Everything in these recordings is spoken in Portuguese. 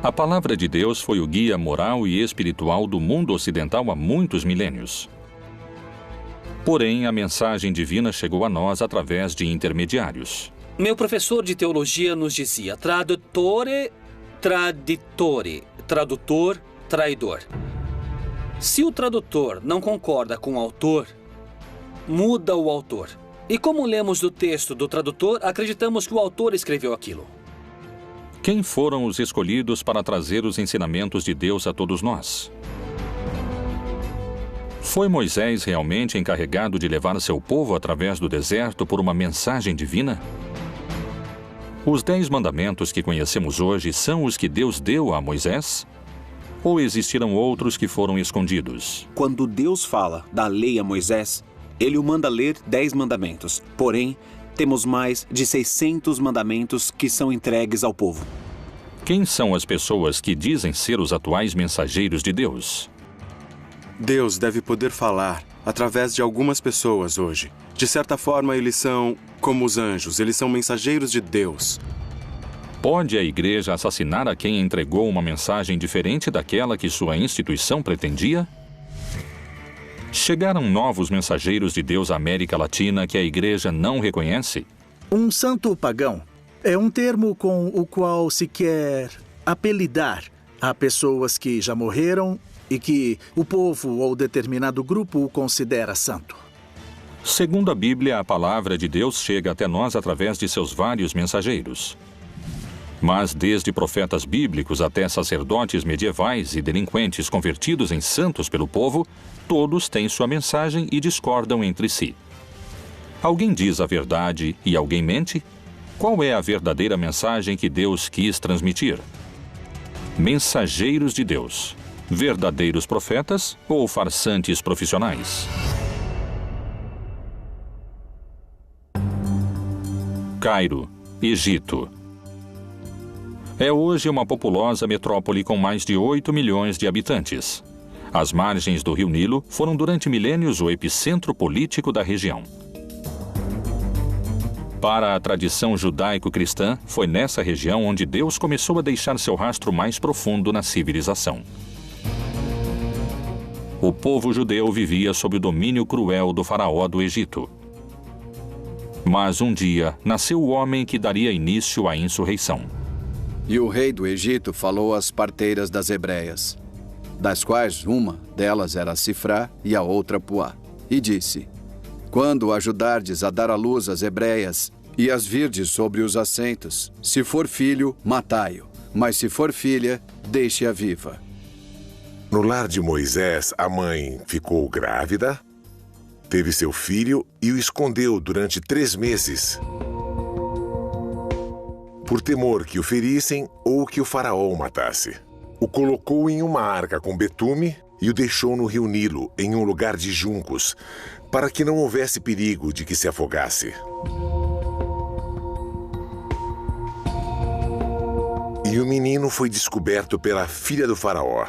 A palavra de Deus foi o guia moral e espiritual do mundo ocidental há muitos milênios. Porém, a mensagem divina chegou a nós através de intermediários. Meu professor de teologia nos dizia: tradutore, traditore, tradutor, traidor. Se o tradutor não concorda com o autor, muda o autor. E como lemos do texto do tradutor, acreditamos que o autor escreveu aquilo. Quem foram os escolhidos para trazer os ensinamentos de Deus a todos nós? Foi Moisés realmente encarregado de levar seu povo através do deserto por uma mensagem divina? Os 10 mandamentos que conhecemos hoje são os que Deus deu a Moisés? Ou existiram outros que foram escondidos? Quando Deus fala da lei a Moisés, ele o manda ler 10 mandamentos. Porém, temos mais de 600 mandamentos que são entregues ao povo. Quem são as pessoas que dizem ser os atuais mensageiros de Deus? Deus deve poder falar através de algumas pessoas hoje. De certa forma, eles são como os anjos, eles são mensageiros de Deus. Pode a igreja assassinar a quem entregou uma mensagem diferente daquela que sua instituição pretendia? Chegaram novos mensageiros de Deus à América Latina que a igreja não reconhece? Um santo pagão é um termo com o qual se quer apelidar a pessoas que já morreram e que o povo ou determinado grupo o considera santo. Segundo a Bíblia, a palavra de Deus chega até nós através de seus vários mensageiros. Mas desde profetas bíblicos até sacerdotes medievais e delinquentes convertidos em santos pelo povo, todos têm sua mensagem e discordam entre si. Alguém diz a verdade e alguém mente? Qual é a verdadeira mensagem que Deus quis transmitir? Mensageiros de Deus, verdadeiros profetas ou farsantes profissionais? Cairo, Egito. É hoje uma populosa metrópole com mais de 8 milhões de habitantes. As margens do rio Nilo foram durante milênios o epicentro político da região. Para a tradição judaico-cristã, foi nessa região onde Deus começou a deixar seu rastro mais profundo na civilização. O povo judeu vivia sob o domínio cruel do faraó do Egito. Mas um dia nasceu o homem que daria início à insurreição. E o rei do Egito falou às parteiras das hebreias, das quais uma delas era Sifrá e a outra Puá, e disse: quando ajudardes a dar à luz as hebreias e as virdes sobre os assentos, se for filho, matai-o, mas se for filha, deixe-a viva. No lar de Moisés, a mãe ficou grávida, teve seu filho e o escondeu durante 3 meses. Por temor que o ferissem ou que o faraó o matasse. O colocou em uma arca com betume e o deixou no rio Nilo, em um lugar de juncos, para que não houvesse perigo de que se afogasse. E o menino foi descoberto pela filha do faraó.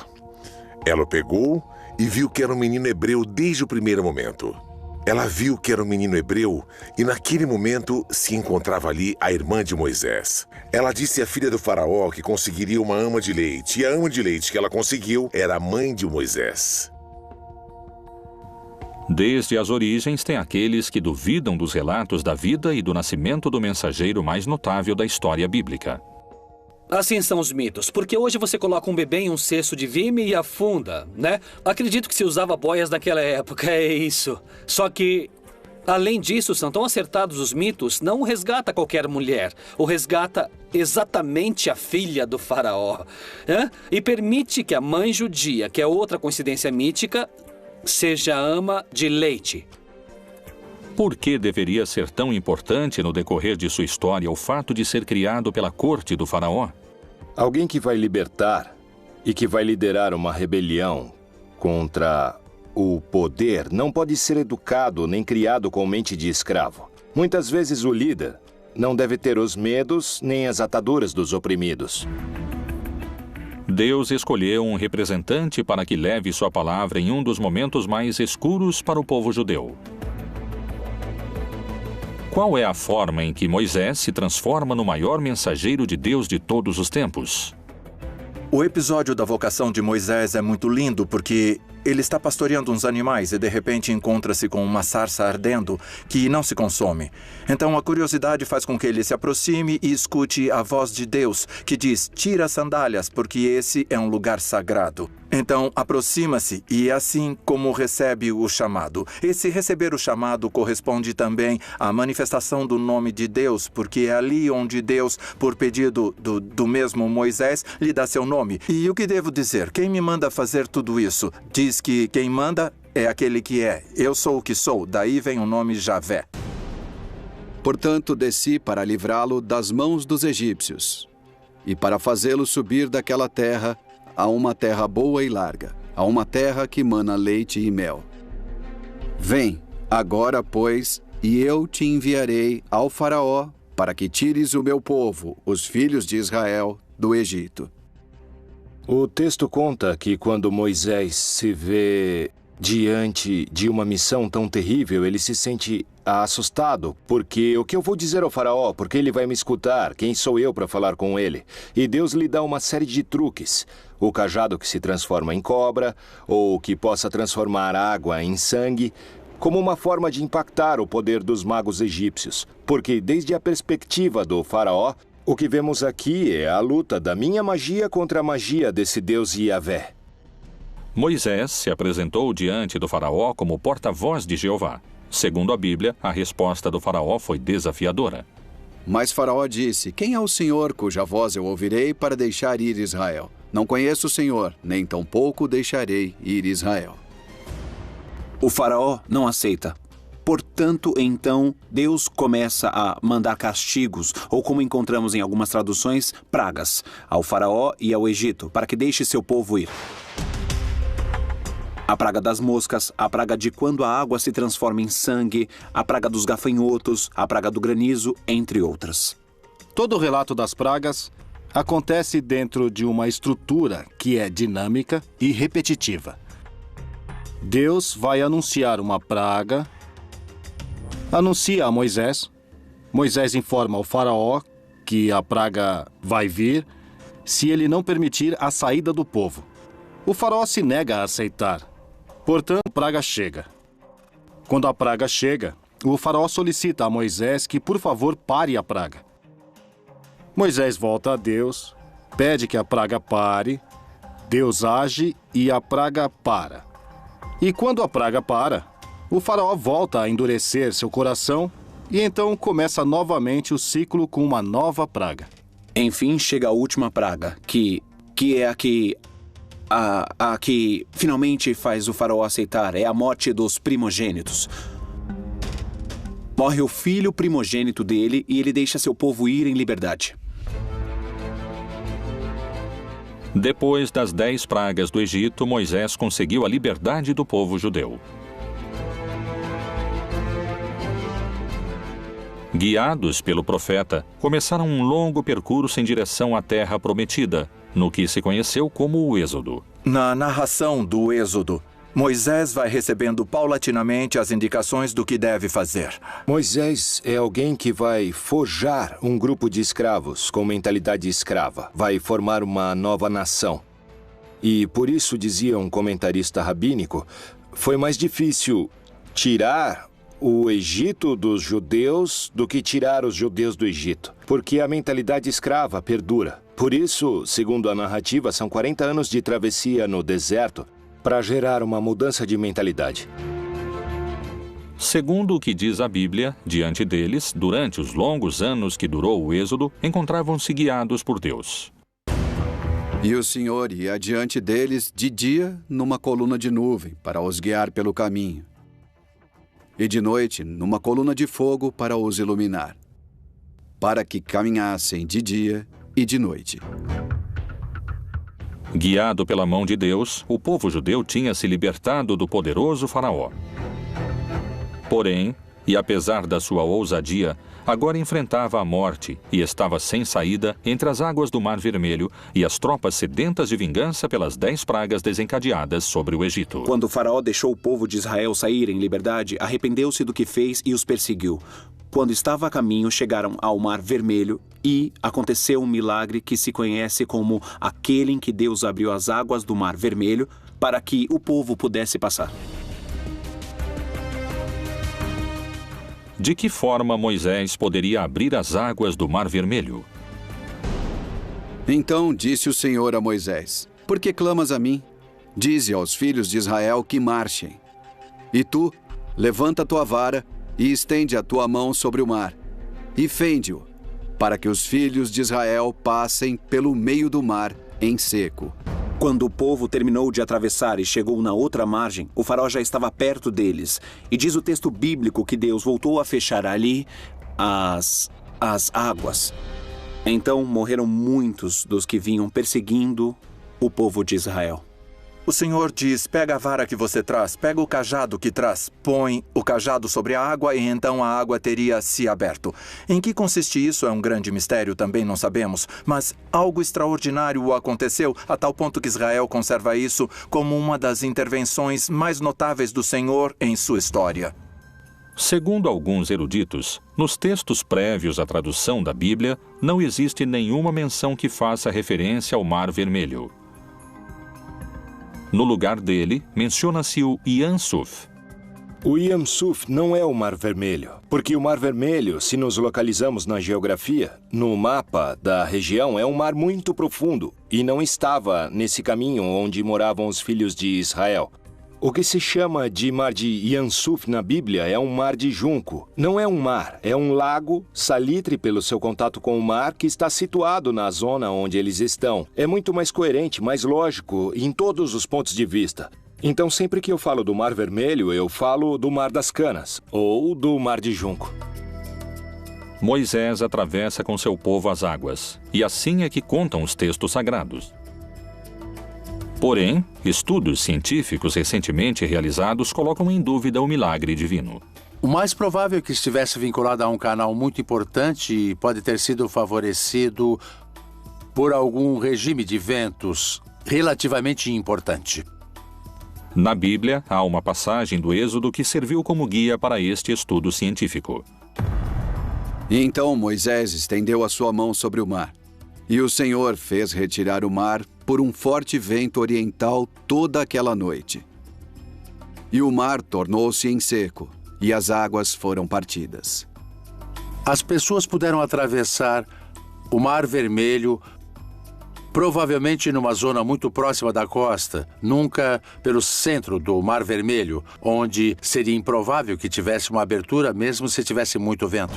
Ela o pegou e viu que era um menino hebreu desde o primeiro momento. Ela viu que era um menino hebreu e naquele momento se encontrava ali a irmã de Moisés. Ela disse à filha do faraó que conseguiria uma ama de leite, e a ama de leite que ela conseguiu era a mãe de Moisés. Desde as origens tem aqueles que duvidam dos relatos da vida e do nascimento do mensageiro mais notável da história bíblica. Assim são os mitos, porque hoje você coloca um bebê em um cesto de vime e afunda, né? Acredito que se usava boias naquela época, é isso. Só que, além disso, são tão acertados os mitos, não resgata qualquer mulher, o resgata exatamente a filha do faraó. E permite que a mãe judia, que é outra coincidência mítica, seja ama de leite. Por que deveria ser tão importante no decorrer de sua história o fato de ser criado pela corte do faraó? Alguém que vai libertar e que vai liderar uma rebelião contra o poder não pode ser educado nem criado com mente de escravo. Muitas vezes o líder não deve ter os medos nem as ataduras dos oprimidos. Deus escolheu um representante para que leve sua palavra em um dos momentos mais escuros para o povo judeu. Qual é a forma em que Moisés se transforma no maior mensageiro de Deus de todos os tempos? O episódio da vocação de Moisés é muito lindo porque ele está pastoreando uns animais e de repente encontra-se com uma sarça ardendo que não se consome. Então a curiosidade faz com que ele se aproxime e escute a voz de Deus que diz: tira as sandálias porque esse é um lugar sagrado. Então aproxima-se e é assim como recebe o chamado. Esse receber o chamado corresponde também à manifestação do nome de Deus, porque é ali onde Deus, por pedido do mesmo Moisés, lhe dá seu nome. E o que devo dizer? Quem me manda fazer tudo isso? Diz que quem manda é aquele que é. Eu sou o que sou, daí vem o nome Javé. Portanto, desci para livrá-lo das mãos dos egípcios e para fazê-lo subir daquela terra a uma terra boa e larga, a uma terra que mana leite e mel. Vem, agora, pois, e eu te enviarei ao Faraó para que tires o meu povo, os filhos de Israel, do Egito. O texto conta que quando Moisés se vê diante de uma missão tão terrível, ele se sente assustado, porque o que eu vou dizer ao faraó? Porque ele vai me escutar? Quem sou eu para falar com ele? E Deus lhe dá uma série de truques. O cajado que se transforma em cobra, ou que possa transformar água em sangue, como uma forma de impactar o poder dos magos egípcios. Porque desde a perspectiva do faraó, o que vemos aqui é a luta da minha magia contra a magia desse Deus Yahvé. Moisés se apresentou diante do faraó como porta-voz de Jeová. Segundo a Bíblia, a resposta do faraó foi desafiadora. Mas Faraó disse: quem é o Senhor cuja voz eu ouvirei para deixar ir Israel? Não conheço o Senhor, nem tampouco deixarei ir Israel. O faraó não aceita. Portanto, então, Deus começa a mandar castigos, ou como encontramos em algumas traduções, pragas, ao faraó e ao Egito, para que deixe seu povo ir. A praga das moscas, a praga de quando a água se transforma em sangue, a praga dos gafanhotos, a praga do granizo, entre outras. Todo o relato das pragas acontece dentro de uma estrutura que é dinâmica e repetitiva. Deus vai anunciar uma praga, anuncia a Moisés, Moisés informa ao faraó que a praga vai vir se ele não permitir a saída do povo. O faraó se nega a aceitar. Portanto, a praga chega. Quando a praga chega, o faraó solicita a Moisés que, por favor, pare a praga. Moisés volta a Deus, pede que a praga pare, Deus age e a praga para. E quando a praga para, o faraó volta a endurecer seu coração e então começa novamente o ciclo com uma nova praga. Enfim, chega a última praga, que é a que finalmente faz o faraó aceitar, é a morte dos primogênitos. Morre o filho primogênito dele e ele deixa seu povo ir em liberdade. Depois das 10 pragas do Egito, Moisés conseguiu a liberdade do povo judeu. Guiados pelo profeta, começaram um longo percurso em direção à terra prometida, no que se conheceu como o Êxodo. Na narração do Êxodo, Moisés vai recebendo paulatinamente as indicações do que deve fazer. Moisés é alguém que vai forjar um grupo de escravos com mentalidade escrava. Vai formar uma nova nação. E por isso, dizia um comentarista rabínico, foi mais difícil tirar o Egito dos judeus do que tirar os judeus do Egito, porque a mentalidade escrava perdura. Por isso, segundo a narrativa, são 40 anos de travessia no deserto para gerar uma mudança de mentalidade. Segundo o que diz a Bíblia, diante deles, durante os longos anos que durou o Êxodo, encontravam-se guiados por Deus. E o Senhor ia adiante deles de dia numa coluna de nuvem para os guiar pelo caminho, e de noite numa coluna de fogo para os iluminar, para que caminhassem de dia e de noite. Guiado pela mão de Deus, o povo judeu tinha se libertado do poderoso faraó. Porém, e apesar da sua ousadia, agora enfrentava a morte e estava sem saída entre as águas do Mar Vermelho e as tropas sedentas de vingança pelas 10 pragas desencadeadas sobre o Egito. Quando o faraó deixou o povo de Israel sair em liberdade, arrependeu-se do que fez e os perseguiu. quando estava a caminho, chegaram ao Mar Vermelho e aconteceu um milagre que se conhece como aquele em que Deus abriu as águas do Mar Vermelho para que o povo pudesse passar. De que forma Moisés poderia abrir as águas do Mar Vermelho? Então disse o Senhor a Moisés: Por que clamas a mim? Dize aos filhos de Israel que marchem. E tu, levanta tua vara e estende a tua mão sobre o mar, e fende-o, para que os filhos de Israel passem pelo meio do mar em seco. Quando o povo terminou de atravessar e chegou na outra margem, o faraó já estava perto deles. E diz o texto bíblico que Deus voltou a fechar ali as águas. Então morreram muitos dos que vinham perseguindo o povo de Israel. O Senhor diz: pega a vara que você traz, pega o cajado que traz, põe o cajado sobre a água e então a água teria se aberto. Em que consiste isso é um grande mistério, também não sabemos, mas algo extraordinário aconteceu a tal ponto que Israel conserva isso como uma das intervenções mais notáveis do Senhor em sua história. Segundo alguns eruditos, nos textos prévios à tradução da Bíblia, não existe nenhuma menção que faça referência ao Mar Vermelho. No lugar dele, menciona-se o Yam Suf. O Yam Suf não é o Mar Vermelho, porque o Mar Vermelho, se nos localizamos na geografia, no mapa da região, é um mar muito profundo e não estava nesse caminho onde moravam os filhos de Israel. O que se chama de mar de Yam Suf na Bíblia é um mar de junco. Não é um mar, é um lago salitre pelo seu contato com o mar que está situado na zona onde eles estão. É muito mais coerente, mais lógico em todos os pontos de vista. Então, sempre que eu falo do Mar Vermelho, eu falo do Mar das Canas ou do Mar de Junco. Moisés atravessa com seu povo as águas, e assim é que contam os textos sagrados. Porém, estudos científicos recentemente realizados colocam em dúvida o milagre divino. O mais provável é que estivesse vinculado a um canal muito importante e pode ter sido favorecido por algum regime de ventos relativamente importante. Na Bíblia, há uma passagem do Êxodo que serviu como guia para este estudo científico. E então Moisés estendeu a sua mão sobre o mar, e o Senhor fez retirar o mar por um forte vento oriental toda aquela noite. E o mar tornou-se em seco, e as águas foram partidas. As pessoas puderam atravessar o Mar Vermelho, provavelmente numa zona muito próxima da costa, nunca pelo centro do Mar Vermelho, onde seria improvável que tivesse uma abertura, mesmo se tivesse muito vento.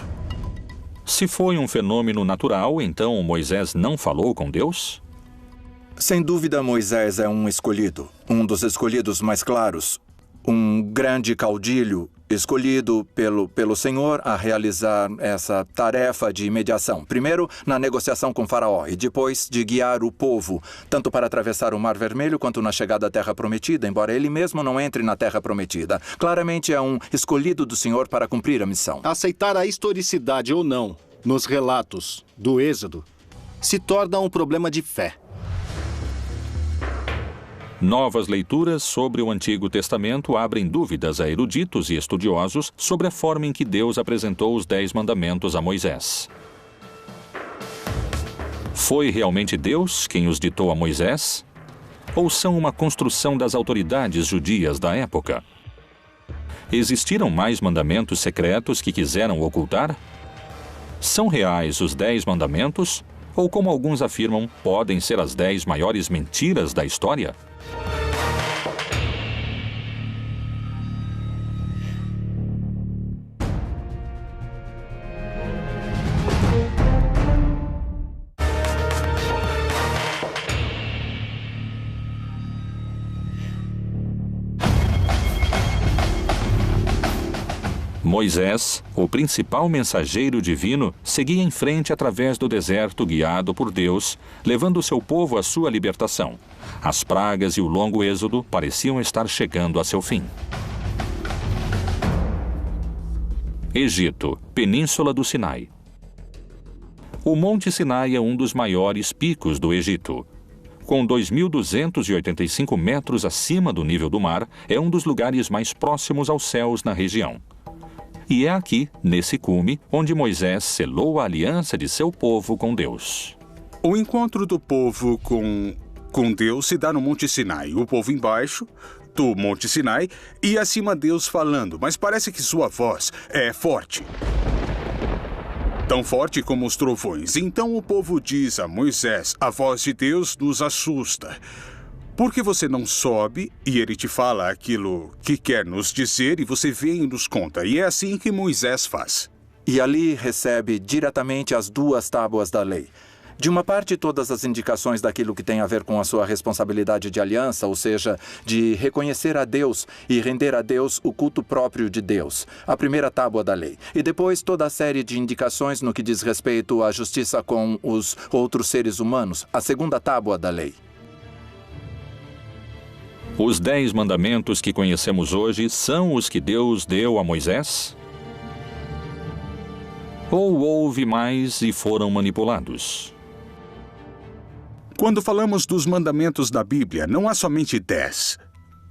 Se foi um fenômeno natural, então Moisés não falou com Deus? Sem dúvida, Moisés é um escolhido, um dos escolhidos mais claros, um grande caudilho escolhido pelo Senhor a realizar essa tarefa de mediação. Primeiro, na negociação com Faraó e depois de guiar o povo, tanto para atravessar o Mar Vermelho quanto na chegada à Terra Prometida, embora ele mesmo não entre na Terra Prometida. Claramente é um escolhido do Senhor para cumprir a missão. Aceitar a historicidade ou não nos relatos do Êxodo se torna um problema de fé. Novas leituras sobre o Antigo Testamento abrem dúvidas a eruditos e estudiosos sobre a forma em que Deus apresentou os 10 mandamentos a Moisés. Foi realmente Deus quem os ditou a Moisés? Ou são uma construção das autoridades judias da época? Existiram mais mandamentos secretos que quiseram ocultar? São reais os 10 mandamentos? Ou, como alguns afirmam, podem ser as 10 maiores mentiras da história? Moisés, o principal mensageiro divino, seguia em frente através do deserto guiado por Deus, levando seu povo à sua libertação. As pragas e o longo êxodo pareciam estar chegando a seu fim. Egito, Península do Sinai. O Monte Sinai é um dos maiores picos do Egito. Com 2.285 metros acima do nível do mar, é um dos lugares mais próximos aos céus na região. E é aqui, nesse cume, onde Moisés selou a aliança de seu povo com Deus. O encontro do povo com Deus se dá no Monte Sinai. O povo embaixo do Monte Sinai e acima Deus falando, mas parece que sua voz é forte. Tão forte como os trovões. Então o povo diz a Moisés, a voz de Deus nos assusta. Por que você não sobe e ele te fala aquilo que quer nos dizer e você vem e nos conta? E é assim que Moisés faz. E ali recebe diretamente as 2 tábuas da lei. De uma parte, todas as indicações daquilo que tem a ver com a sua responsabilidade de aliança, ou seja, de reconhecer a Deus e render a Deus o culto próprio de Deus, a primeira tábua da lei. E depois toda a série de indicações no que diz respeito à justiça com os outros seres humanos, a segunda tábua da lei. Os 10 mandamentos que conhecemos hoje são os que Deus deu a Moisés? Ou houve mais e foram manipulados? Quando falamos dos mandamentos da Bíblia, não há somente 10.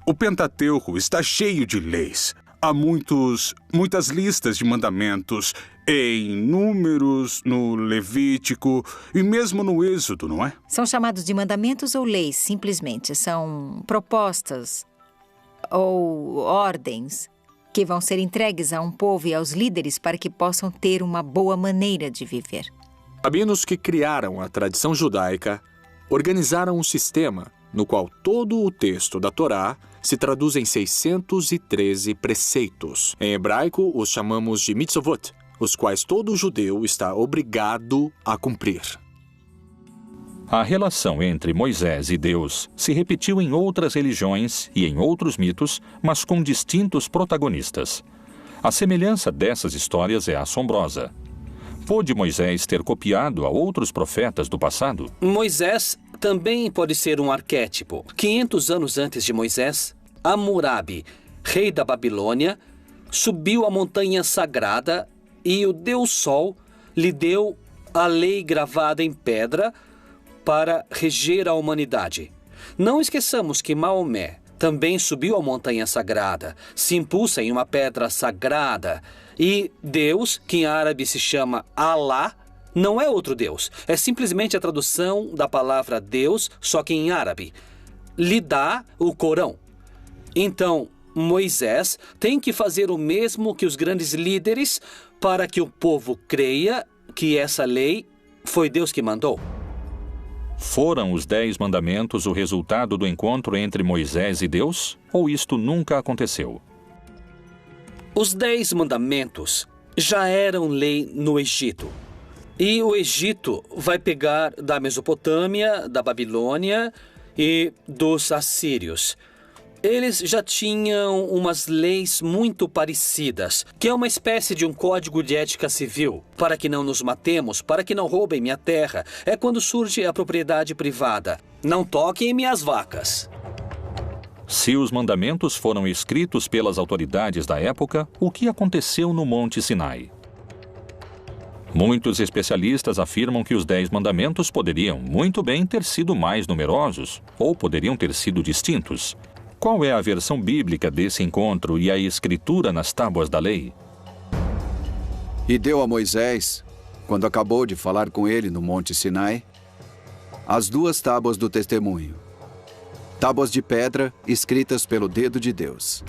O Pentateuco está cheio de leis. Há muitas listas de mandamentos em Números, no Levítico e mesmo no Êxodo, não é? São chamados de mandamentos ou leis, simplesmente. São propostas ou ordens que vão ser entregues a um povo e aos líderes para que possam ter uma boa maneira de viver. Rabinos que criaram a tradição judaica organizaram um sistema no qual todo o texto da Torá se traduz em 613 preceitos. Em hebraico, os chamamos de mitzvot, os quais todo judeu está obrigado a cumprir. A relação entre Moisés e Deus se repetiu em outras religiões e em outros mitos, mas com distintos protagonistas. A semelhança dessas histórias é assombrosa. Pôde Moisés ter copiado a outros profetas do passado? Moisés também pode ser um arquétipo. 500 anos antes de Moisés, Hammurabi, rei da Babilônia, subiu a montanha sagrada e o Deus Sol lhe deu a lei gravada em pedra para reger a humanidade. Não esqueçamos que Maomé também subiu a montanha sagrada, se impulsa em uma pedra sagrada. E Deus, que em árabe se chama Allah, não é outro Deus. É simplesmente a tradução da palavra Deus, só que em árabe. Lhe dá o Corão. Então, Moisés tem que fazer o mesmo que os grandes líderes para que o povo creia que essa lei foi Deus que mandou. Foram os 10 mandamentos o resultado do encontro entre Moisés e Deus? Ou isto nunca aconteceu? Os 10 mandamentos já eram lei no Egito. E o Egito vai pegar da Mesopotâmia, da Babilônia e dos assírios. Eles já tinham umas leis muito parecidas, que é uma espécie de um código de ética civil. Para que não nos matemos, para que não roubem minha terra. É quando surge a propriedade privada. Não toquem em minhas vacas. Se os mandamentos foram escritos pelas autoridades da época, o que aconteceu no Monte Sinai? Muitos especialistas afirmam que os 10 mandamentos poderiam muito bem ter sido mais numerosos, ou poderiam ter sido distintos. Qual é a versão bíblica desse encontro e a escritura nas tábuas da lei? E deu a Moisés, quando acabou de falar com ele no Monte Sinai, as 2 tábuas do testemunho. Tábuas de pedra escritas pelo dedo de Deus.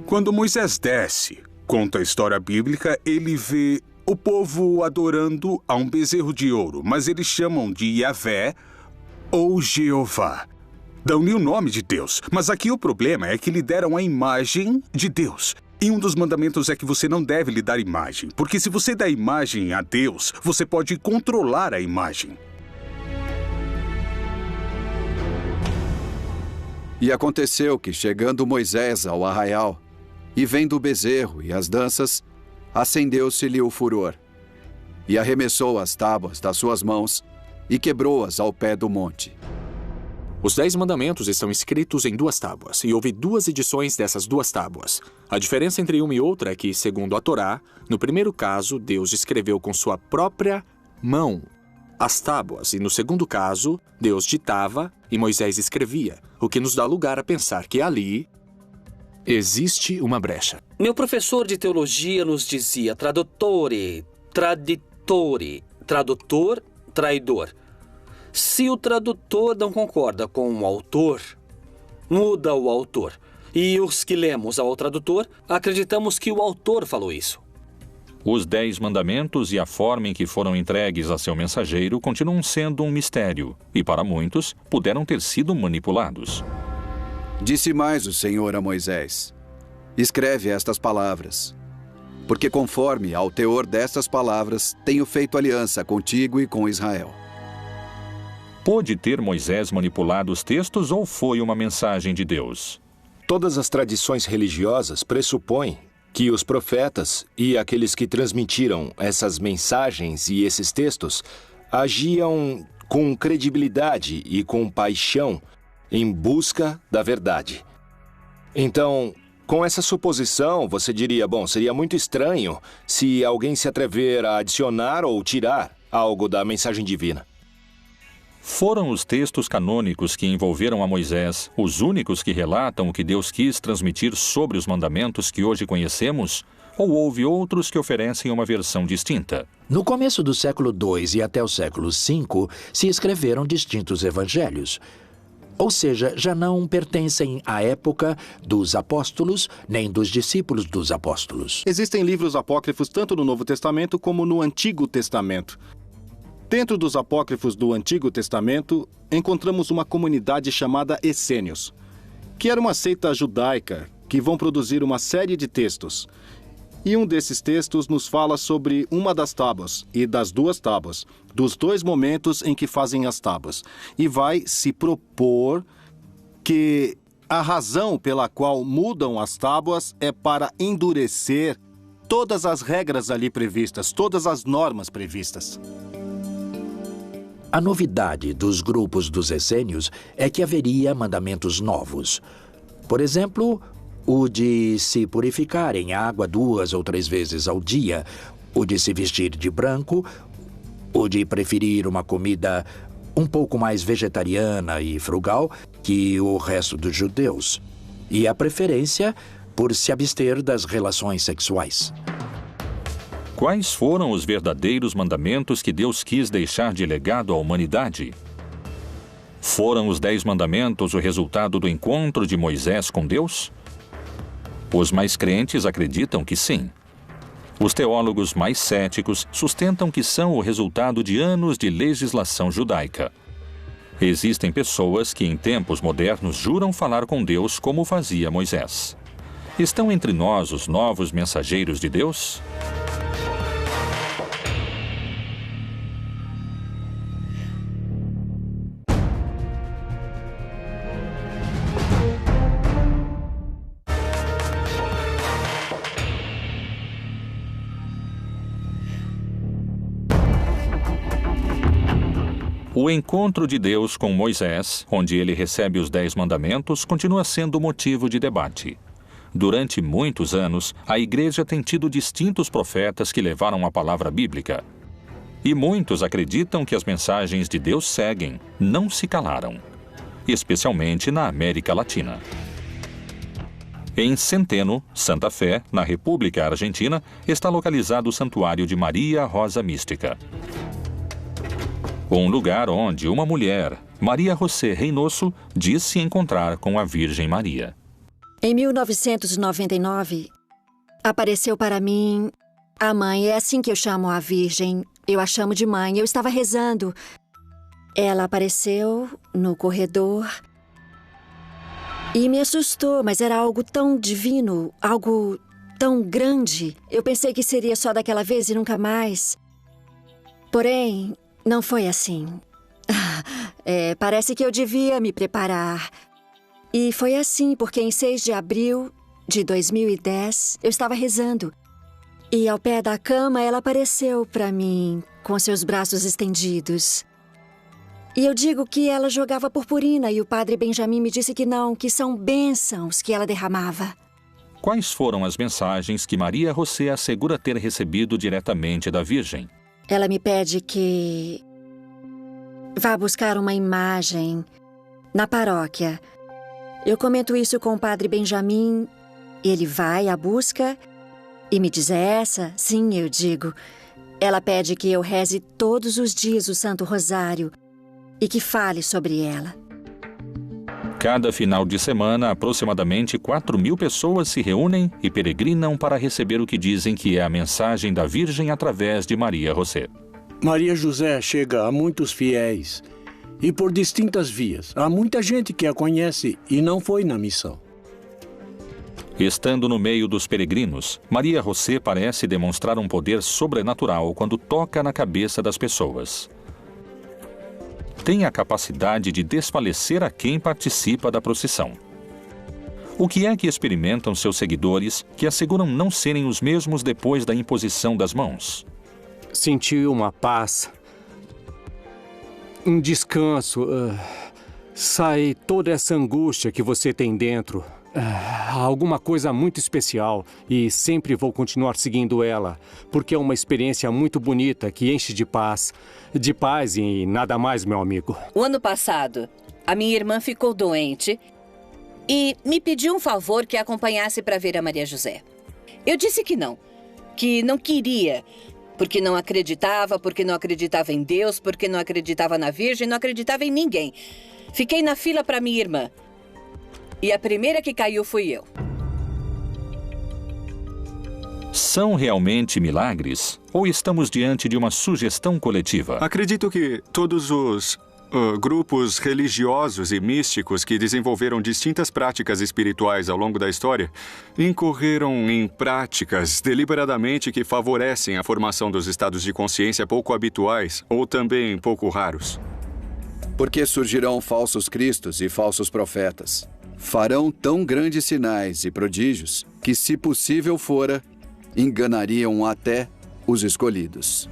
Quando Moisés desce, conta a história bíblica, ele vê o povo adorando a um bezerro de ouro, mas eles chamam de Yahvé ou Jeová. Dão-lhe o nome de Deus, mas aqui o problema é que lhe deram a imagem de Deus. E um dos mandamentos é que você não deve lhe dar imagem, porque se você dá imagem a Deus, você pode controlar a imagem. E aconteceu que, chegando Moisés ao arraial, e vendo o bezerro e as danças, acendeu-se-lhe o furor, e arremessou as tábuas das suas mãos, e quebrou-as ao pé do monte. Os 10 mandamentos estão escritos em 2 tábuas, e houve 2 edições dessas 2 tábuas. A diferença entre uma e outra é que, segundo a Torá, no primeiro caso, Deus escreveu com sua própria mão as tábuas, e no segundo caso, Deus ditava e Moisés escrevia, o que nos dá lugar a pensar que ali Existe uma brecha. Meu professor de teologia nos dizia tradutore, traditore, tradutor, traidor. Se o tradutor não concorda com o autor, muda o autor. E os que lemos ao tradutor, acreditamos que o autor falou isso. Os 10 mandamentos e a forma em que foram entregues a seu mensageiro continuam sendo um mistério, e para muitos, puderam ter sido manipulados. Disse mais o Senhor a Moisés: escreve estas palavras, porque conforme ao teor destas palavras, tenho feito aliança contigo e com Israel. Pôde ter Moisés manipulado os textos ou foi uma mensagem de Deus? Todas as tradições religiosas pressupõem que os profetas e aqueles que transmitiram essas mensagens e esses textos agiam com credibilidade e com paixão em busca da verdade. Então, com essa suposição, você diria, bom, seria muito estranho se alguém se atrever a adicionar ou tirar algo da mensagem divina. Foram os textos canônicos que envolveram a Moisés os únicos que relatam o que Deus quis transmitir sobre os mandamentos que hoje conhecemos? Ou houve outros que oferecem uma versão distinta? No começo do século II e até o século V, se escreveram distintos evangelhos. Ou seja, já não pertencem à época dos apóstolos, nem dos discípulos dos apóstolos. Existem livros apócrifos tanto no Novo Testamento como no Antigo Testamento. Dentro dos apócrifos do Antigo Testamento, encontramos uma comunidade chamada Essênios, que era uma seita judaica que vão produzir uma série de textos. E um desses textos nos fala sobre uma das tábuas e das 2 tábuas, dos 2 momentos em que fazem as tábuas. E vai se propor que a razão pela qual mudam as tábuas é para endurecer todas as regras ali previstas, todas as normas previstas. A novidade dos grupos dos essênios é que haveria mandamentos novos. Por exemplo, o de se purificar em água 2 ou 3 vezes ao dia, o de se vestir de branco, o de preferir uma comida um pouco mais vegetariana e frugal que o resto dos judeus, e a preferência por se abster das relações sexuais. Quais foram os verdadeiros mandamentos que Deus quis deixar de legado à humanidade? Foram os 10 mandamentos o resultado do encontro de Moisés com Deus? Os mais crentes acreditam que sim. Os teólogos mais céticos sustentam que são o resultado de anos de legislação judaica. Existem pessoas que em tempos modernos juram falar com Deus como fazia Moisés. Estão entre nós os novos mensageiros de Deus? O encontro de Deus com Moisés, onde ele recebe os 10 mandamentos, continua sendo motivo de debate. Durante muitos anos, a Igreja tem tido distintos profetas que levaram a palavra bíblica. E muitos acreditam que as mensagens de Deus seguem, não se calaram, especialmente na América Latina. Em Centeno, Santa Fé, na República Argentina, está localizado o Santuário de Maria Rosa Mística. Um lugar onde uma mulher, Maria José Reynoso, diz se encontrar com a Virgem Maria. Em 1999, apareceu para mim a mãe. É assim que eu chamo a Virgem. Eu a chamo de mãe. Eu estava rezando. Ela apareceu no corredor e me assustou, mas era algo tão divino, algo tão grande. Eu pensei que seria só daquela vez e nunca mais. Porém, não foi assim. Parece que eu devia me preparar. E foi assim, porque em 6 de abril de 2010, eu estava rezando. E ao pé da cama, ela apareceu para mim, com seus braços estendidos. E eu digo que ela jogava purpurina e o padre Benjamin me disse que não, que são bênçãos que ela derramava. Quais foram as mensagens que Maria José assegura ter recebido diretamente da Virgem? Ela me pede que vá buscar uma imagem na paróquia. Eu comento isso com o padre Benjamin Ele vai à busca e me diz: é essa? Sim, eu digo. Ela pede que eu reze todos os dias o Santo Rosário e que fale sobre ela. Cada final de semana, aproximadamente 4.000 pessoas se reúnem e peregrinam para receber o que dizem que é a mensagem da Virgem através de Maria José. Maria José chega a muitos fiéis e por distintas vias. Há muita gente que a conhece e não foi na missão. Estando no meio dos peregrinos, Maria José parece demonstrar um poder sobrenatural quando toca na cabeça das pessoas. Tem a capacidade de desfalecer a quem participa da procissão. O que é que experimentam seus seguidores que asseguram não serem os mesmos depois da imposição das mãos? Senti uma paz, um descanso. Sai toda essa angústia que você tem dentro. Alguma coisa muito especial e sempre vou continuar seguindo ela, porque é uma experiência muito bonita que enche de paz e nada mais, meu amigo. O ano passado, a minha irmã ficou doente e me pediu um favor que a acompanhasse para ver a Maria José. Eu disse que não queria, porque não acreditava em Deus, porque não acreditava na Virgem, não acreditava em ninguém. Fiquei na fila para minha irmã. E a primeira que caiu fui eu. São realmente milagres? Ou estamos diante de uma sugestão coletiva? Acredito que todos os grupos religiosos e místicos que desenvolveram distintas práticas espirituais ao longo da história incorreram em práticas deliberadamente que favorecem a formação dos estados de consciência pouco habituais ou também pouco raros. Porque surgirão falsos cristos e falsos profetas. Farão tão grandes sinais e prodígios que, se possível fora, enganariam até os escolhidos.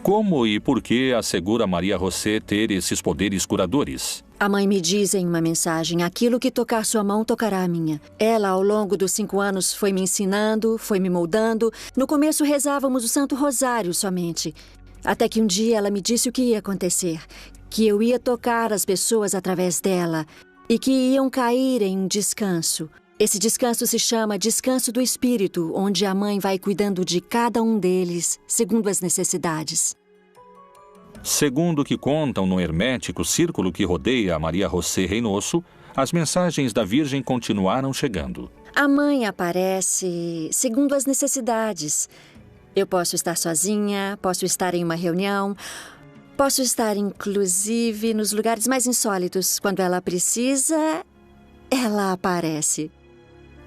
Como e por que assegura Maria José ter esses poderes curadores? A mãe me diz em uma mensagem: aquilo que tocar sua mão tocará a minha. Ela, ao longo dos 5 anos, foi me ensinando, foi me moldando. No começo rezávamos o Santo Rosário somente. Até que um dia ela me disse o que ia acontecer. Que eu ia tocar as pessoas através dela e que iam cair em descanso. Esse descanso se chama Descanso do Espírito, onde a mãe vai cuidando de cada um deles, segundo as necessidades. Segundo o que contam no hermético círculo que rodeia a Maria José Reynoso, as mensagens da Virgem continuaram chegando. A mãe aparece segundo as necessidades. Eu posso estar sozinha, posso estar em uma reunião, posso estar, inclusive, nos lugares mais insólitos. Quando ela precisa, ela aparece.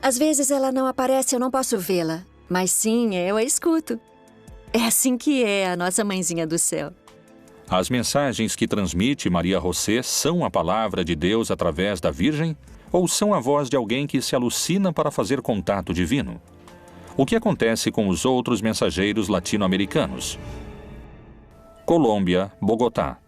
Às vezes ela não aparece, eu não posso vê-la. Mas sim, eu a escuto. É assim que é a nossa mãezinha do céu. As mensagens que transmite Maria José são a palavra de Deus através da Virgem? Ou são a voz de alguém que se alucina para fazer contato divino? O que acontece com os outros mensageiros latino-americanos? Colômbia, Bogotá.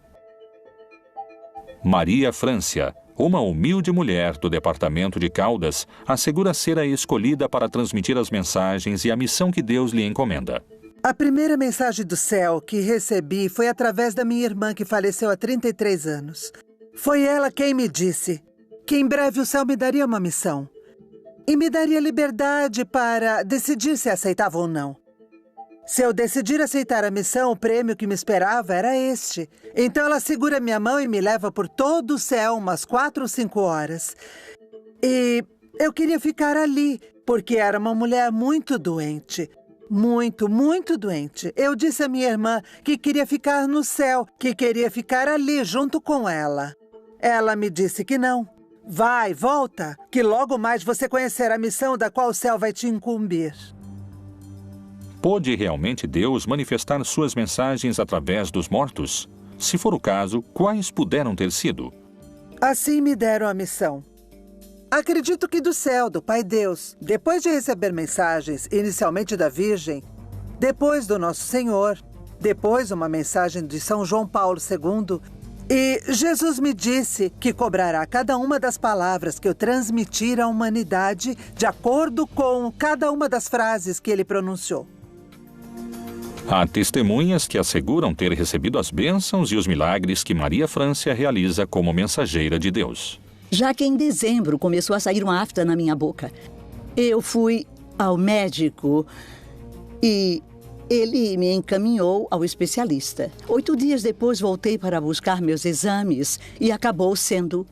Maria Francia, uma humilde mulher do departamento de Caldas, assegura ser a escolhida para transmitir as mensagens e a missão que Deus lhe encomenda. A primeira mensagem do céu que recebi foi através da minha irmã que faleceu há 33 anos. Foi ela quem me disse que em breve o céu me daria uma missão e me daria liberdade para decidir se aceitava ou não. Se eu decidir aceitar a missão, o prêmio que me esperava era este. Então ela segura minha mão e me leva por todo o céu umas 4 ou 5 horas. E eu queria ficar ali, porque era uma mulher muito doente. Muito, muito doente. Eu disse à minha irmã que queria ficar no céu, que queria ficar ali junto com ela. Ela me disse que não. Vai, volta, que logo mais você conhecerá a missão da qual o céu vai te incumbir. Pôde realmente Deus manifestar suas mensagens através dos mortos? Se for o caso, quais puderam ter sido? Assim me deram a missão. Acredito que do céu, do Pai Deus, depois de receber mensagens, inicialmente da Virgem, depois do Nosso Senhor, depois uma mensagem de São João Paulo II, e Jesus me disse que cobrará cada uma das palavras que eu transmitir à humanidade de acordo com cada uma das frases que ele pronunciou. Há testemunhas que asseguram ter recebido as bênçãos e os milagres que Maria Francia realiza como mensageira de Deus. já que em dezembro começou a sair uma afta na minha boca. Eu fui ao médico e ele me encaminhou ao especialista. 8 dias depois voltei para buscar meus exames e acabou sendo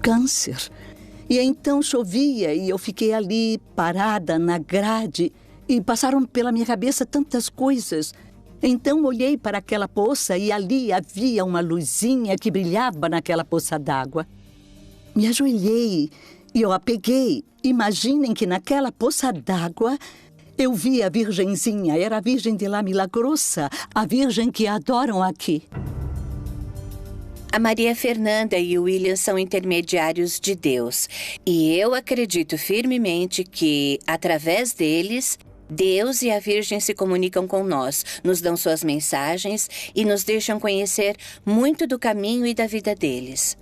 câncer. E então chovia e eu fiquei ali parada na grade e passaram pela minha cabeça tantas coisas. Então olhei para aquela poça e ali havia uma luzinha que brilhava naquela poça d'água. Me ajoelhei e eu a peguei. Imaginem que naquela poça d'água eu vi a Virgenzinha. Era a Virgem de La Milagrosa, a Virgem que adoram aqui. A Maria Fernanda e o William são intermediários de Deus. E eu acredito firmemente que, através deles, Deus e a Virgem se comunicam com nós, nos dão suas mensagens e nos deixam conhecer muito do caminho e da vida deles.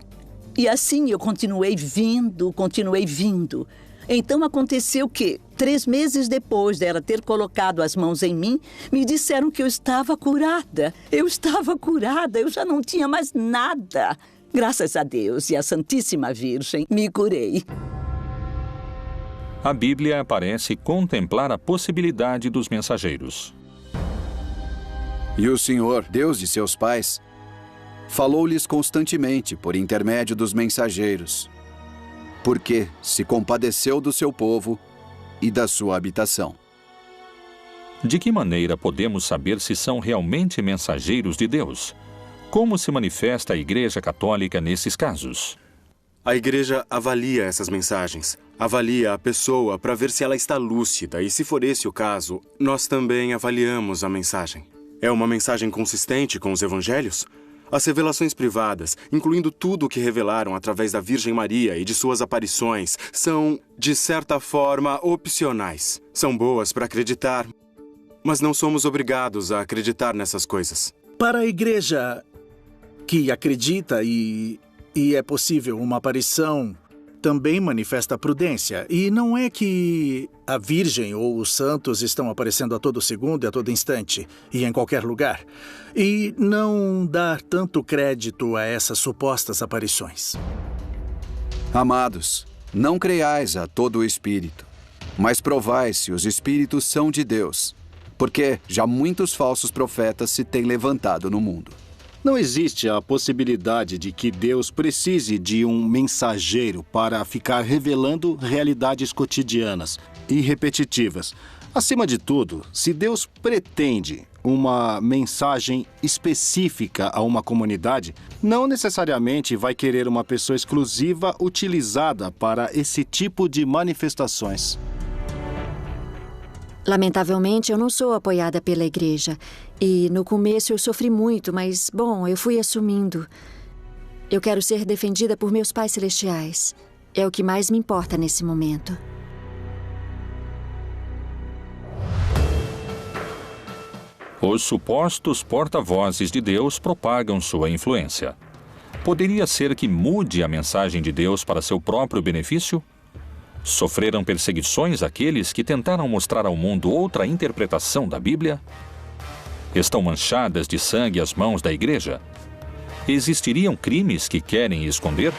E assim eu continuei vindo. Então aconteceu que, 3 meses depois dela ter colocado as mãos em mim, me disseram que eu estava curada. Eu já não tinha mais nada. Graças a Deus e à Santíssima Virgem, me curei. A Bíblia parece contemplar a possibilidade dos mensageiros. E o Senhor, Deus de seus pais, falou-lhes constantemente por intermédio dos mensageiros, porque se compadeceu do seu povo e da sua habitação. De que maneira podemos saber se são realmente mensageiros de Deus? Como se manifesta a Igreja Católica nesses casos? A Igreja avalia essas mensagens, avalia a pessoa para ver se ela está lúcida e, se for esse o caso, nós também avaliamos a mensagem. É uma mensagem consistente com os evangelhos? As revelações privadas, incluindo tudo o que revelaram através da Virgem Maria e de suas aparições, são, de certa forma, opcionais. São boas para acreditar, mas não somos obrigados a acreditar nessas coisas. Para a igreja que acredita e é possível uma aparição, também manifesta prudência. E não é que a Virgem ou os santos estão aparecendo a todo segundo e a todo instante e em qualquer lugar. E não dar tanto crédito a essas supostas aparições. Amados, não creiais a todo o espírito, mas provai se os espíritos são de Deus, porque já muitos falsos profetas se têm levantado no mundo. Não existe a possibilidade de que Deus precise de um mensageiro para ficar revelando realidades cotidianas e repetitivas. Acima de tudo, se Deus pretende uma mensagem específica a uma comunidade, não necessariamente vai querer uma pessoa exclusiva utilizada para esse tipo de manifestações. Lamentavelmente, eu não sou apoiada pela igreja. E no começo eu sofri muito, mas, bom, eu fui assumindo. Eu quero ser defendida por meus pais celestiais. É o que mais me importa nesse momento. Os supostos porta-vozes de Deus propagam sua influência. Poderia ser que mude a mensagem de Deus para seu próprio benefício? Sofreram perseguições aqueles que tentaram mostrar ao mundo outra interpretação da Bíblia? Estão manchadas de sangue as mãos da igreja? Existiriam crimes que querem esconder?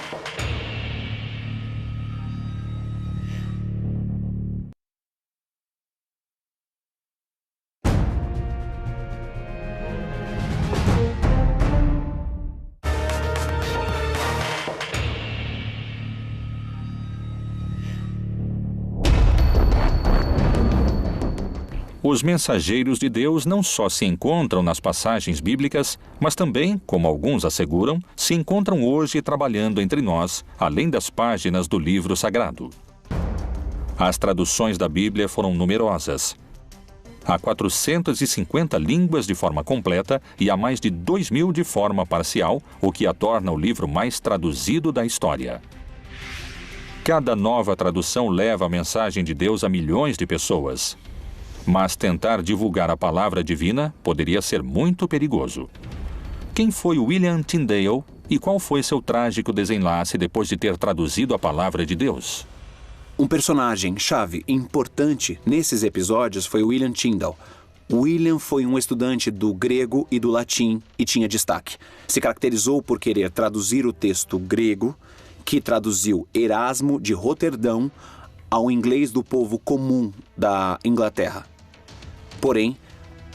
Os mensageiros de Deus não só se encontram nas passagens bíblicas, mas também, como alguns asseguram, se encontram hoje trabalhando entre nós, além das páginas do livro sagrado. As traduções da Bíblia foram numerosas. Há 450 línguas de forma completa e há mais de 2.000 de forma parcial, o que a torna o livro mais traduzido da história. Cada nova tradução leva a mensagem de Deus a milhões de pessoas. Mas tentar divulgar a palavra divina poderia ser muito perigoso. Quem foi William Tyndale e qual foi seu trágico desenlace depois de ter traduzido a palavra de Deus? Um personagem-chave importante nesses episódios foi William Tyndale, William foi um estudante do grego e do latim e tinha destaque. Se caracterizou por querer traduzir o texto grego, que traduziu Erasmo de Roterdão, ao inglês do povo comum da Inglaterra. Porém,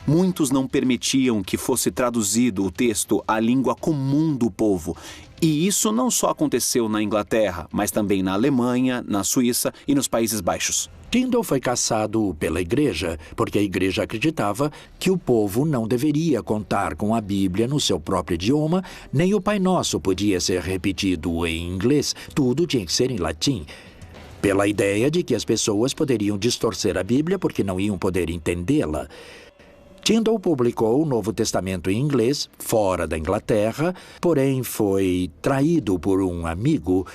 muitos não permitiam que fosse traduzido o texto à língua comum do povo. E isso não só aconteceu na Inglaterra, mas também na Alemanha, na Suíça e nos Países Baixos. Tyndale foi caçado pela igreja, porque a igreja acreditava que o povo não deveria contar com a Bíblia no seu próprio idioma, nem o Pai Nosso podia ser repetido em inglês, tudo tinha que ser em latim. Pela ideia de que as pessoas poderiam distorcer a Bíblia porque não iam poder entendê-la. Tyndale publicou o Novo Testamento em inglês, fora da Inglaterra, porém foi traído por um amigo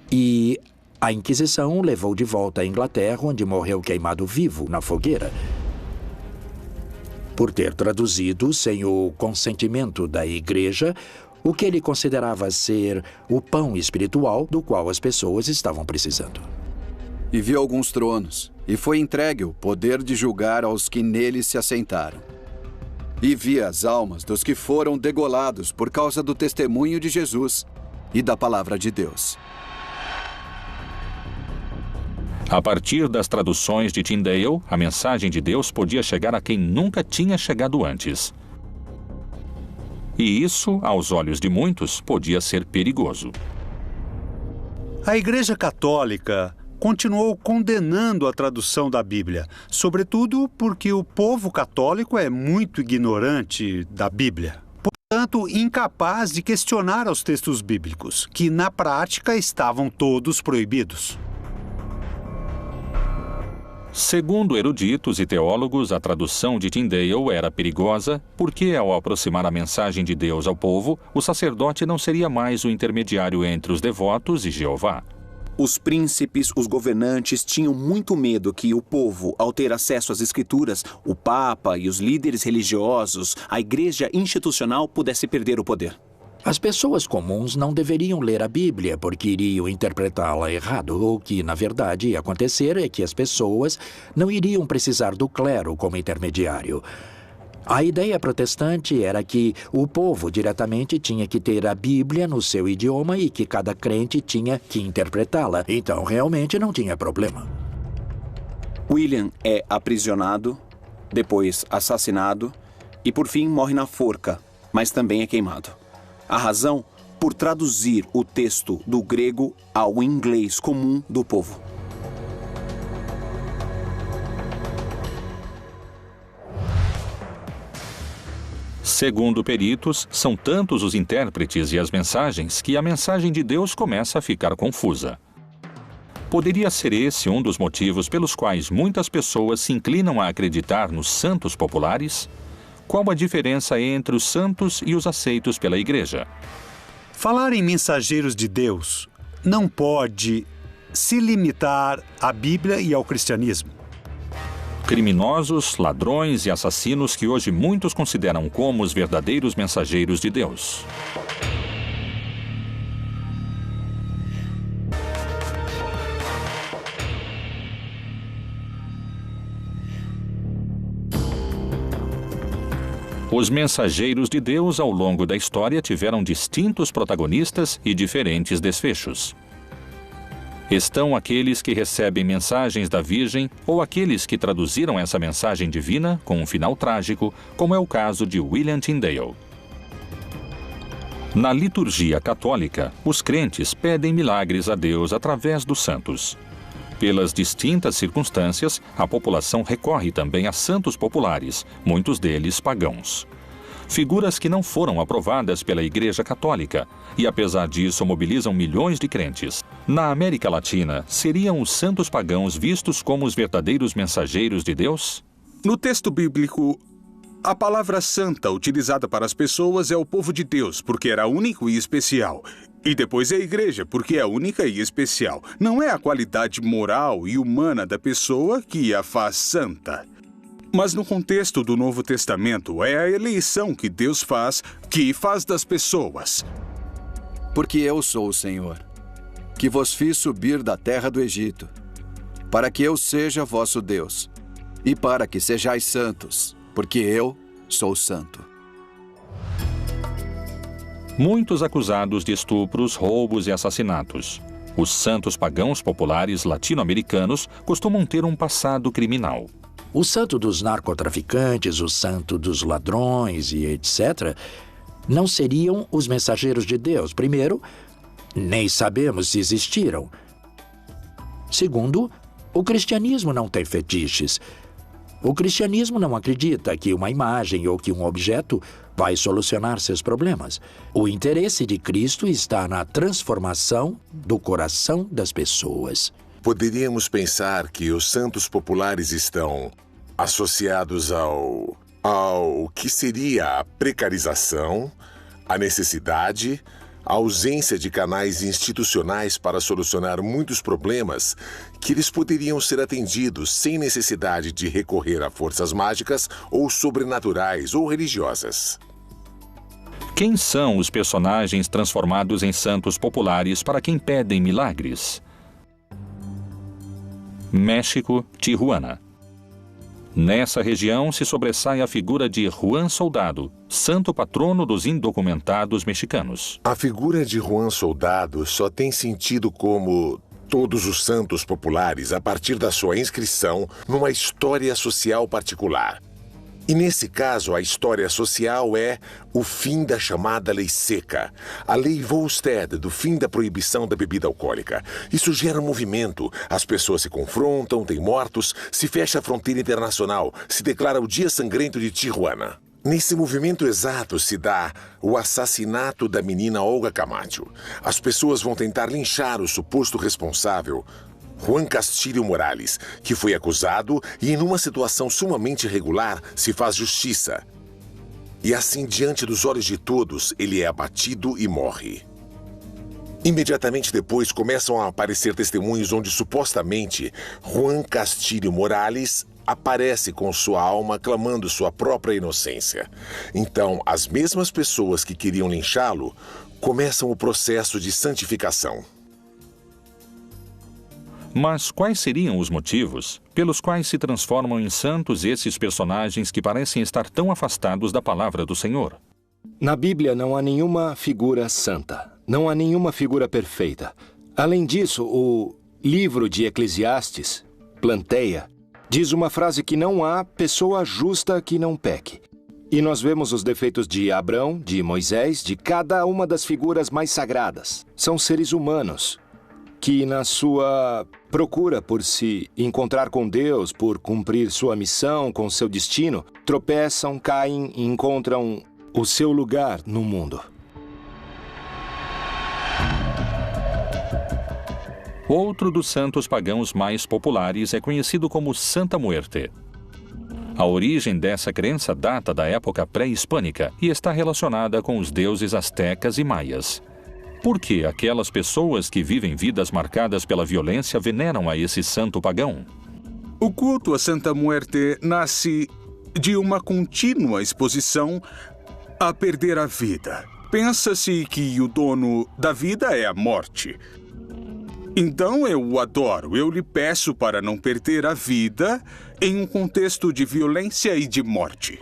e a Inquisição o levou de volta à Inglaterra, onde morreu queimado vivo na fogueira, por ter traduzido sem o consentimento da igreja o que ele considerava ser o pão espiritual do qual as pessoas estavam precisando. E viu alguns tronos, e foi entregue o poder de julgar aos que neles se assentaram. E vi as almas dos que foram degolados por causa do testemunho de Jesus e da palavra de Deus. A partir das traduções de Tyndale, a mensagem de Deus podia chegar a quem nunca tinha chegado antes. E isso, aos olhos de muitos, podia ser perigoso. A Igreja Católica continuou condenando a tradução da Bíblia, sobretudo porque o povo católico é muito ignorante da Bíblia. Portanto, incapaz de questionar os textos bíblicos, que na prática estavam todos proibidos. Segundo eruditos e teólogos, a tradução de Tyndale era perigosa porque, ao aproximar a mensagem de Deus ao povo, o sacerdote não seria mais o intermediário entre os devotos e Jeová. Os príncipes, os governantes tinham muito medo que o povo, ao ter acesso às escrituras, o Papa e os líderes religiosos, a igreja institucional pudesse perder o poder. As pessoas comuns não deveriam ler a Bíblia porque iriam interpretá-la errado. O que, na verdade, ia acontecer é que as pessoas não iriam precisar do clero como intermediário. A ideia protestante era que o povo diretamente tinha que ter a Bíblia no seu idioma e que cada crente tinha que interpretá-la. Então, realmente não tinha problema. William é aprisionado, depois assassinado e, por fim, morre na forca, mas também é queimado. A razão? Por traduzir o texto do grego ao inglês comum do povo. Segundo peritos, são tantos os intérpretes e as mensagens que a mensagem de Deus começa a ficar confusa. Poderia ser esse um dos motivos pelos quais muitas pessoas se inclinam a acreditar nos santos populares? Qual a diferença entre os santos e os aceitos pela igreja? Falar em mensageiros de Deus não pode se limitar à Bíblia e ao cristianismo. Criminosos, ladrões e assassinos que hoje muitos consideram como os verdadeiros mensageiros de Deus. Os mensageiros de Deus ao longo da história tiveram distintos protagonistas e diferentes desfechos. Estão aqueles que recebem mensagens da Virgem ou aqueles que traduziram essa mensagem divina com um final trágico, como é o caso de William Tyndale. Na liturgia católica, os crentes pedem milagres a Deus através dos santos. Pelas distintas circunstâncias, a população recorre também a santos populares, muitos deles pagãos. Figuras que não foram aprovadas pela Igreja Católica e, apesar disso, mobilizam milhões de crentes. Na América Latina, seriam os santos pagãos vistos como os verdadeiros mensageiros de Deus? No texto bíblico, a palavra santa utilizada para as pessoas é o povo de Deus, porque era único e especial. E depois é a igreja, porque é única e especial. Não é a qualidade moral e humana da pessoa que a faz santa. Mas no contexto do Novo Testamento, é a eleição que Deus faz, que faz das pessoas. Porque eu sou o Senhor, que vos fiz subir da terra do Egito, para que eu seja vosso Deus, e para que sejais santos, porque eu sou santo. Muitos acusados de estupros, roubos e assassinatos. Os santos pagãos populares latino-americanos costumam ter um passado criminal. O santo dos narcotraficantes, o santo dos ladrões e etc., não seriam os mensageiros de Deus. Primeiro, nem sabemos se existiram. Segundo, o cristianismo não tem fetiches. O cristianismo não acredita que uma imagem ou que um objeto vai solucionar seus problemas. O interesse de Cristo está na transformação do coração das pessoas. Poderíamos pensar que os santos populares estão associados ao que seria a precarização, a necessidade, a ausência de canais institucionais para solucionar muitos problemas que eles poderiam ser atendidos sem necessidade de recorrer a forças mágicas ou sobrenaturais ou religiosas. Quem são os personagens transformados em santos populares para quem pedem milagres? México, Tijuana. Nessa região se sobressai a figura de Juan Soldado, santo patrono dos indocumentados mexicanos. A figura de Juan Soldado só tem sentido como todos os santos populares a partir da sua inscrição numa história social particular. E nesse caso, a história social é o fim da chamada Lei Seca, a Lei Volstead, do fim da proibição da bebida alcoólica. Isso gera movimento, as pessoas se confrontam, tem mortos, se fecha a fronteira internacional, se declara o Dia Sangrento de Tijuana. Nesse movimento exato se dá o assassinato da menina Olga Camacho. As pessoas vão tentar linchar o suposto responsável, Juan Castillo Morales, que foi acusado e, em uma situação sumamente irregular, se faz justiça. E assim, diante dos olhos de todos, ele é abatido e morre. Imediatamente depois, começam a aparecer testemunhos onde, supostamente, Juan Castillo Morales aparece com sua alma clamando sua própria inocência. Então, as mesmas pessoas que queriam linchá-lo começam o processo de santificação. Mas quais seriam os motivos pelos quais se transformam em santos esses personagens que parecem estar tão afastados da palavra do Senhor? Na Bíblia não há nenhuma figura santa, não há nenhuma figura perfeita. Além disso, o livro de Eclesiastes, Planteia, diz uma frase que não há pessoa justa que não peque. E nós vemos os defeitos de Abrão, de Moisés, de cada uma das figuras mais sagradas. São seres humanos que, na sua procura por se encontrar com Deus, por cumprir sua missão com seu destino, tropeçam, caem e encontram o seu lugar no mundo. Outro dos santos pagãos mais populares é conhecido como Santa Muerte. A origem dessa crença data da época pré-hispânica e está relacionada com os deuses astecas e maias. Por que aquelas pessoas que vivem vidas marcadas pela violência veneram a esse santo pagão? O culto a Santa Muerte nasce de uma contínua exposição a perder a vida. Pensa-se que o dono da vida é a morte. Então eu o adoro, eu lhe peço para não perder a vida em um contexto de violência e de morte.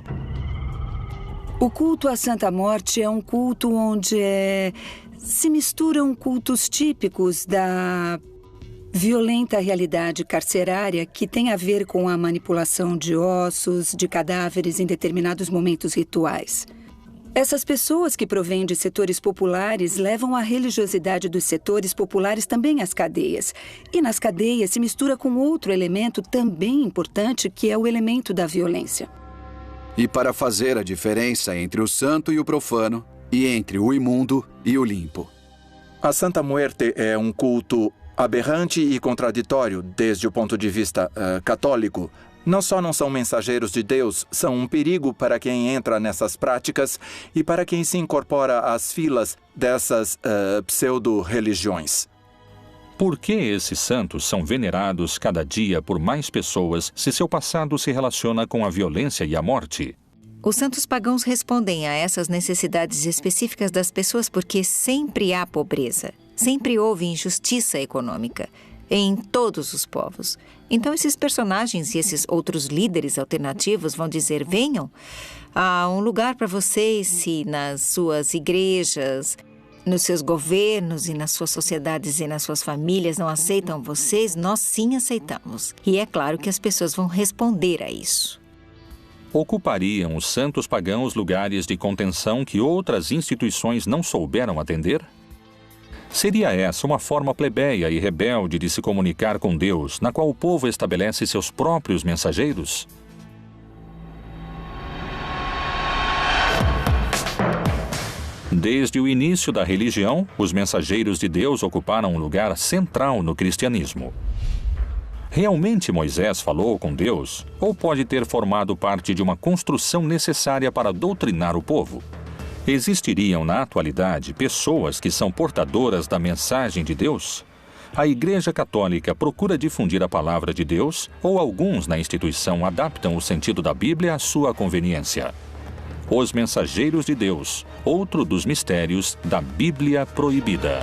O culto à Santa Morte é um culto onde se misturam cultos típicos da violenta realidade carcerária que tem a ver com a manipulação de ossos, de cadáveres em determinados momentos rituais. Essas pessoas que provêm de setores populares levam a religiosidade dos setores populares também às cadeias. E nas cadeias se mistura com outro elemento também importante, que é o elemento da violência. E para fazer a diferença entre o santo e o profano, e entre o imundo e o limpo. A Santa Muerte é um culto aberrante e contraditório desde o ponto de vista católico. Não só não são mensageiros de Deus, são um perigo para quem entra nessas práticas e para quem se incorpora às filas dessas pseudo-religiões. Por que esses santos são venerados cada dia por mais pessoas se seu passado se relaciona com a violência e a morte? Os santos pagãos respondem a essas necessidades específicas das pessoas porque sempre há pobreza, sempre houve injustiça econômica. em todos os povos. Então, esses personagens e esses outros líderes alternativos vão dizer: venham, há um lugar para vocês se nas suas igrejas, nos seus governos e nas suas sociedades e nas suas famílias não aceitam vocês, nós sim aceitamos. E é claro que as pessoas vão responder a isso. Ocupariam os santos pagãos lugares de contenção que outras instituições não souberam atender? Seria essa uma forma plebeia e rebelde de se comunicar com Deus, na qual o povo estabelece seus próprios mensageiros? Desde o início da religião, os mensageiros de Deus ocuparam um lugar central no cristianismo. Realmente Moisés falou com Deus, ou pode ter formado parte de uma construção necessária para doutrinar o povo? Existiriam na atualidade pessoas que são portadoras da mensagem de Deus? A Igreja Católica procura difundir a palavra de Deus, ou alguns na instituição adaptam o sentido da Bíblia à sua conveniência? Os Mensageiros de Deus, outro dos mistérios da Bíblia Proibida.